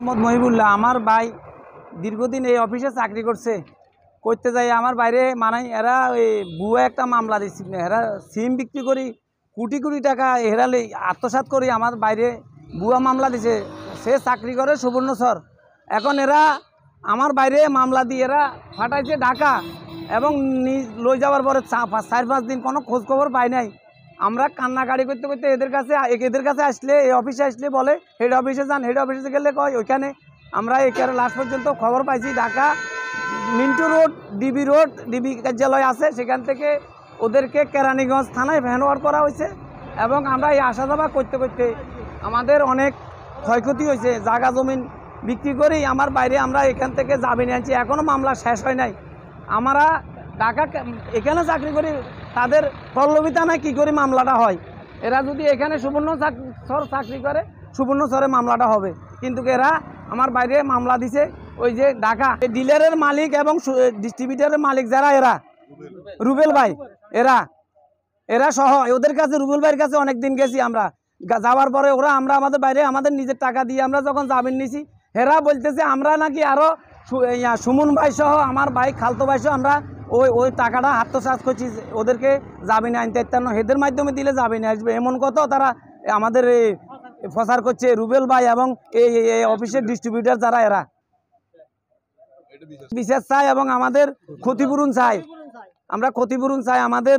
মোহাম্মদ মহিবুল্লাহ আমার ভাই দীর্ঘদিন এই অফিসে চাকরি করতে যাই আমার বাইরে মানে এরা ওই বুয়া একটা মামলা দিচ্ছি এরা সিম বিক্রি করি কোটি কোটি টাকা হেরালে আত্মসাৎ করি আমার বাইরে বুয়া মামলা দিছে। সে চাকরি করে সুবর্ণচর। এখন এরা আমার বাইরে মামলা দিয়ে এরা ফাটাইছে ঢাকা এবং লই যাওয়ার পরে 4-5 দিন কোনো খোঁজখবর পাই নাই। আমরা কান্নাকাড়ি করতে করতে এদের কাছে আসলে এই অফিসে আসলে বলে হেড অফিসে যান, হেড অফিসে গেলে কয় ওইখানে আমরা এখানে লাস্ট পর্যন্ত খবর পাইছি ঢাকা মিন্টু রোড ডিবি কার্যালয় আছে, সেখান থেকে ওদেরকে কেরানীগঞ্জ থানায় ভ্যানওয়ার করা হয়েছে এবং আমরা এই আসা যাওয়া করতে করতে আমাদের অনেক ক্ষয়ক্ষতি হয়েছে। জায়গা জমিন বিক্রি করেই আমার বাইরে আমরা এখান থেকে জামিনে আনছি, এখনও মামলা শেষ হয় নাই। আমরা ঢাকা এখানে চাকরি করি, তাদের পল্লবিতা নাই কী করে মামলাটা হয়। এরা যদি এখানে সুবর্ণচর চাকরি করে সুবর্ণচরে মামলাটা হবে, কিন্তু এরা আমার বাইরে মামলা দিছে ওই যে ঢাকা ডিলারের মালিক এবং ডিস্ট্রিবিউটারের মালিক যারা এরা রুবেল ভাই এরা সহ ওদের কাছে রুবেল ভাইয়ের কাছে অনেক দিন গেছি আমরা। যাওয়ার পরে ওরা আমরা আমাদের বাইরে আমাদের নিজের টাকা দিয়ে আমরা যখন জামিন নিছি এরা বলতেছে আমরা নাকি আরও সুমন ভাই সহ আমার ভাই খালতো ভাই সহ আমরা ওই টাকাটা আত্মসাৎ করছি, ওদেরকে জামিনে আনতে ইত্যান্ন হেদের মাধ্যমে দিলে জামিনে আসবে এমন কত তারা আমাদের প্রচার করছে রুবেল ভাই এবং এই অফিসের ডিস্ট্রিবিউটার যারা এরা বিশেষ চাই এবং আমাদের ক্ষতিপূরণ চাই। আমরা ক্ষতিপূরণ চাই। আমাদের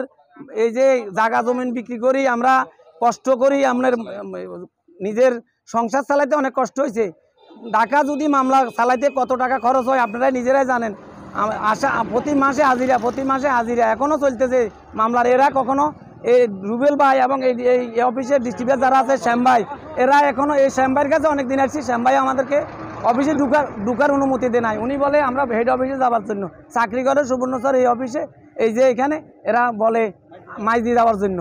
এই যে জায়গা জমিন বিক্রি করি আমরা কষ্ট করি, আপনার নিজের সংসার চালাইতে অনেক কষ্ট হয়েছে। ঢাকা যদি মামলা চালাইতে কত টাকা খরচ হয় আপনারাই নিজেরাই জানেন। প্রতি মাসে হাজিরা এখনও চলতেছে মামলার। এরা কখনো এই রুবেল ভাই এবং এই অফিসের ডিস্ট্রিবিউটার যারা আছে শ্যাম ভাই, এরা এখনও এই শ্যাম ভাইয়ের কাছে অনেক দিন আসছি, শ্যাম ভাই আমাদেরকে অফিসে ঢুকার অনুমতি দেয় নাই। উনি বলে আমরা হেড অফিসে যাওয়ার জন্য, চাকরি করে সুবর্ণচর এই অফিসে এই যে এখানে এরা বলে মাইজ দিয়ে যাওয়ার জন্য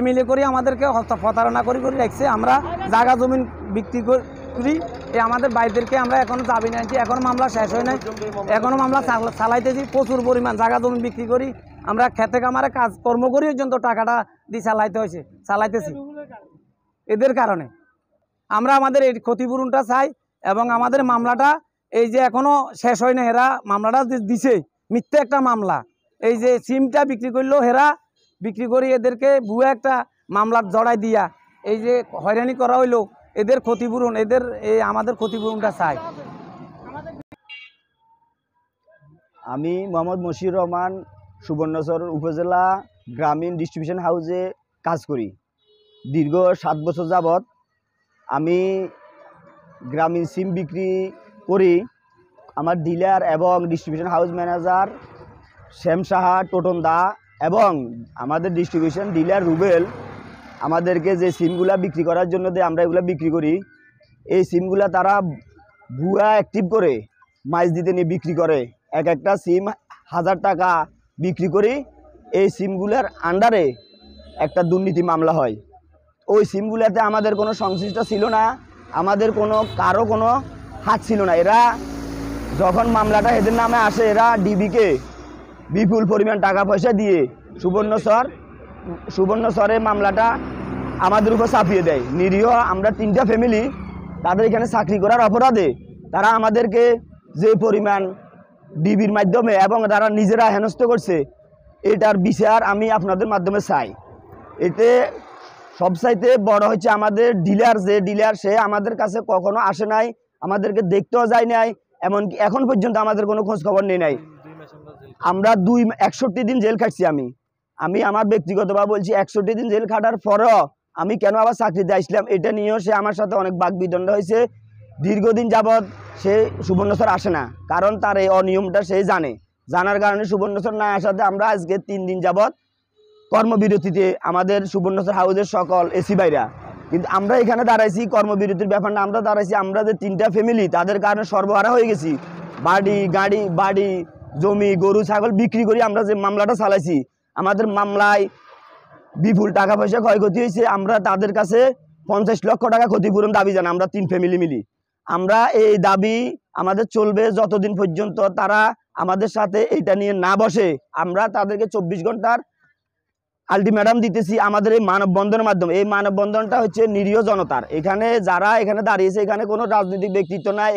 মিলে করি আমাদেরকে প্রতারণা করে রাখছে। আমরা জায়গা জমিন বিক্রি করি আমাদের বাইদেরকে আমরা এখনও জামিনে আনছি, এখনও মামলা শেষ হয় নাই, এখনও মামলা চালাইতেছি। প্রচুর পরিমাণ জায়গা জমিন বিক্রি করি আমরা, খেতে কামারে কাজ কর্ম করি পর্যন্ত টাকাটা দিয়ে চালাইতেছি এদের কারণে। আমরা আমাদের এই ক্ষতিপূরণটা চাই এবং আমাদের মামলাটা এই যে এখনও শেষ হয় না। এরা মামলাটা দিছে মিথ্যে একটা মামলা, এই যে সিমটা বিক্রি করলো হেরা বিক্রি করি এদেরকে ভুয়া একটা মামলার জড়াই দিয়া এই যে হয়রানি করা হইলো, এদের ক্ষতিপূরণ আমাদের ক্ষতিপূরণটা চাই। আমি মোহাম্মদ মশিউর রহমান সুবর্ণচর উপজেলা গ্রামীণ ডিস্ট্রিবিউশন হাউসে কাজ করি। দীর্ঘ 7 বছর যাবৎ আমি গ্রামীণ সিম বিক্রি করি। আমার ডিলার এবং ডিস্ট্রিবিউশন হাউস ম্যানেজার শ্যাম সাহা, টোটন দা এবং আমাদের ডিস্ট্রিবিউশন ডিলার রুবেল আমাদেরকে যে সিমগুলা বিক্রি করার জন্য আমরা এগুলা বিক্রি করি, এই সিমগুলা তারা ভুয়া অ্যাক্টিভ করে মাইজ দিতে নিয়ে বিক্রি করে। একটা সিম 1000 টাকা বিক্রি করি। এই সিমগুলার আন্ডারে একটা দুর্নীতি মামলা হয়। ওই সিমগুলাতে আমাদের কোনো সংশ্লিষ্ট ছিল না, আমাদের কারো কোনো হাত ছিল না। এরা যখন মামলাটা এদের নামে আসে এরা ডিবিকে বিপুল পরিমাণ টাকা পয়সা দিয়ে সুবর্ণচরে মামলাটা আমাদের উপর চাপিয়ে দেয়। নিরীহ আমরা 3টা ফ্যামিলি, তাদের এখানে চাকরি করার অপরাধে তারা আমাদেরকে যে পরিমাণ ডিবির মাধ্যমে এবং তারা নিজেরা হেনস্থ করছে, এটার বিচার আমি আপনাদের মাধ্যমে চাই। এতে সবচাইতে বড় হচ্ছে আমাদের ডিলার, যে ডিলার সে আমাদের কাছে কখনো আসে নাই, আমাদেরকে দেখতেও যায় নাই, এমনকি এখন পর্যন্ত আমাদের কোনো খোঁজ খবর নেই নাই। আমরা 61 দিন জেল খাটছি। আমি আমার ব্যক্তিগতভাবে বলছি 61 দিন জেল খাটার পরও আমি কেন আবার চাকরিতে আসলাম এটা নিয়েও সে আমার সাথে অনেক বাকবিতণ্ড হয়েছে। দীর্ঘদিন যাবৎ সে সুবর্ণচর আসে না, কারণ তার এই অনিয়মটা সে জানার কারণে সুবর্ণচর না আসাতে আমরা আজকে 3 দিন যাবৎ কর্মবিরতিতে আমাদের সুবর্ণচর হাউসের সকল এসি ভাইরা, কিন্তু আমরা এখানে দাঁড়াইছি কর্মবিরতির ব্যাপার না, আমরা দাঁড়াইছি আমরা যে 3টা ফ্যামিলি তাদের কারণে সর্বহারা হয়ে গেছি। বাড়ি জমি গরু ছাগল বিক্রি করি আমরা যে মামলাটা চালাইছি, আমাদের মামলায় বিপুল টাকা পয়সা ক্ষয়ক্ষতি হয়েছে। আমরা তাদের কাছে 50 লক্ষ টাকা ক্ষতিপূরণ দাবি জানাই আমরা 3 ফ্যামিলি মিলি। আমরা এই দাবি আমাদের চলবে যতদিন পর্যন্ত তারা আমাদের সাথে এটা নিয়ে না বসে। আমরা তাদেরকে 24 ঘন্টার আলটিমেটাম দিতেছি আমাদের এই মানববন্ধনের মাধ্যমে। এই মানববন্ধনটা হচ্ছে নিরীহ জনতার। এখানে যারা এখানে দাঁড়িয়েছে, এখানে কোনো রাজনৈতিক ব্যক্তিত্ব নাই,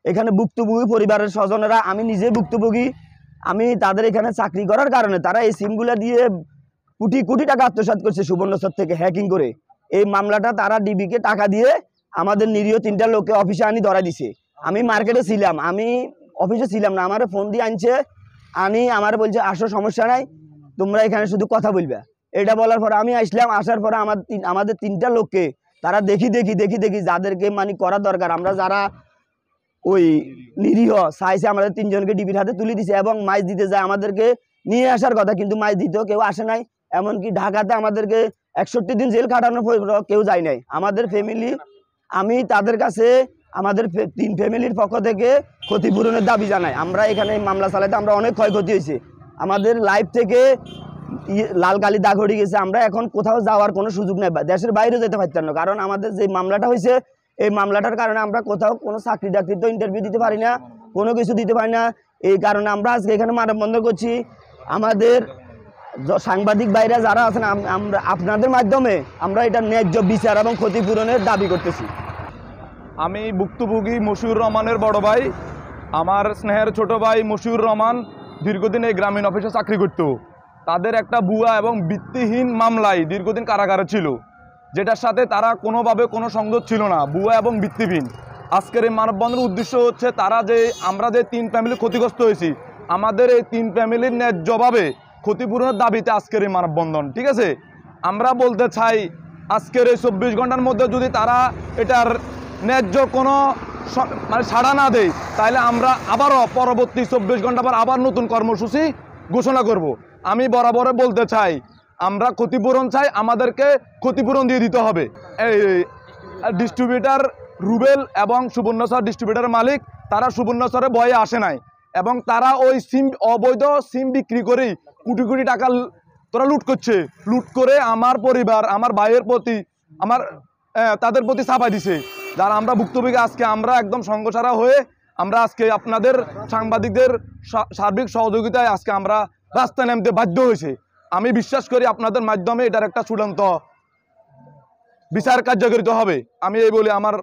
এখানে ভুক্তভোগী পরিবারের স্বজনেরা, আমি নিজে ভুক্তভোগী। আমি তাদের এখানে চাকরি করার কারণে তারা এই সিমগুলো দিয়ে কোটি কোটি টাকা আত্মসাৎ করছে সুবর্ণচর থেকে হ্যাকিং করে। এই মামলাটা তারা ডিবিকে টাকা দিয়ে আমাদের নিরীহ 3টা লোককে অফিসে আনি ধরা দিছে। আমি মার্কেটে ছিলাম, আমি অফিসে ছিলাম না, আমার ফোন দিয়ে আনছে, আমার বলছে আসো সমস্যা নাই, তোমরা এখানে শুধু কথা বলবে। এটা বলার পরে আমি আসলাম, আসার পরে আমাদের 3টা লোককে তারা দেখি যাদেরকে মানে করা দরকার, আমরা যারা ওই নিরীহ চাইছে, আমাদের 3 জনকে ডিবির হাতে তুলে দিছে এবং মাইজ দিতে যায় আমাদেরকে নিয়ে আসার কথা, কিন্তু মাইজ দিতেও কেউ আসে নাই। এমনকি ঢাকাতে আমাদেরকে 61 দিন জেল কাটানোর পর কেউ যায় নাই। আমাদের ফ্যামিলি, আমি তাদের কাছে আমাদের 3 ফ্যামিলির পক্ষ থেকে ক্ষতিপূরণের দাবি জানাই। আমরা এখানে মামলা চালাতে আমরা অনেক ক্ষয়ক্ষতি হয়েছে, আমাদের লাইফ থেকে লাল কালি দাগ হয়ে গেছে। আমরা এখন কোথাও যাওয়ার কোনো সুযোগ নেই, দেশের বাইরে যেতে পারতাম না, কারণ আমাদের যে মামলাটা হয়েছে এই মামলাটার কারণে আমরা কোথাও কোনো চাকরি তো ইন্টারভিউ দিতে পারি না, কোনো কিছু দিতে পারি না। এই কারণে আমরা আজকে এখানে মানববন্ধন করছি। আমাদের সাংবাদিক ভাইরা যারা আছেন, আমরা আপনাদের মাধ্যমে আমরা এটা ন্যায্য বিচার এবং ক্ষতিপূরণের দাবি করতেছি। আমি ভুক্তভোগী মশিউর রহমানের বড় ভাই। আমার স্নেহের ছোট ভাই মশিউর রহমান দীর্ঘদিন এই গ্রামীণ অফিসে চাকরি করত। তাদের একটা ভুয়া এবং ভিত্তিহীন মামলায় দীর্ঘদিন কারাগারে ছিল, যেটার সাথে তারা কোনোভাবে কোনো সংযোগ ছিল না, ভুয়া এবং ভিত্তিহীন। আজকের এই মানববন্ধনের উদ্দেশ্য হচ্ছে আমরা যে 3 ফ্যামিলি ক্ষতিগ্রস্ত হয়েছি, আমাদের এই 3 ফ্যামিলির ন্যায্যভাবে ক্ষতিপূরণের দাবিতে আজকের এই মানববন্ধন। ঠিক আছে, আমরা বলতে চাই আজকের এই 24 ঘন্টার মধ্যে যদি তারা এটার ন্যায্য কোনো মানে ছাড়া না দেয়, তাহলে আমরা আবারও পরবর্তী 24 ঘন্টা পর আবার নতুন কর্মসূচি ঘোষণা করব। আমি বরাবর বলতে চাই, আমরা ক্ষতিপূরণ চাই, আমাদেরকে ক্ষতিপূরণ দিয়ে দিতে হবে। এই ডিস্ট্রিবিউটার রুবেল এবং সুবর্ণচর ডিস্ট্রিবিউটারের মালিক, তারা সুবর্ণচরে ভয়ে আসে নাই এবং তারা ওই অবৈধ সিম বিক্রি করেই কোটি কোটি টাকা তোরা লুট করছে। লুট করে আমার পরিবার, আমার ভাইয়ের প্রতি, তাদের প্রতি চাপাই দিছে। যারা আমরা ভুক্তভোগী, আজকে আমরা একদম সঙ্গসারা হয়ে আমরা আজকে আপনাদের সাংবাদিকদের সার্বিক সহযোগিতায় আজকে আমরা রাস্তায় নামতে বাধ্য হয়েছে। আমি বিশ্বাস করি আপনাদের মাধ্যমে এটার একটা চূড়ান্ত বিচার কার্যকরিত হবে। আমি এই বলে আমার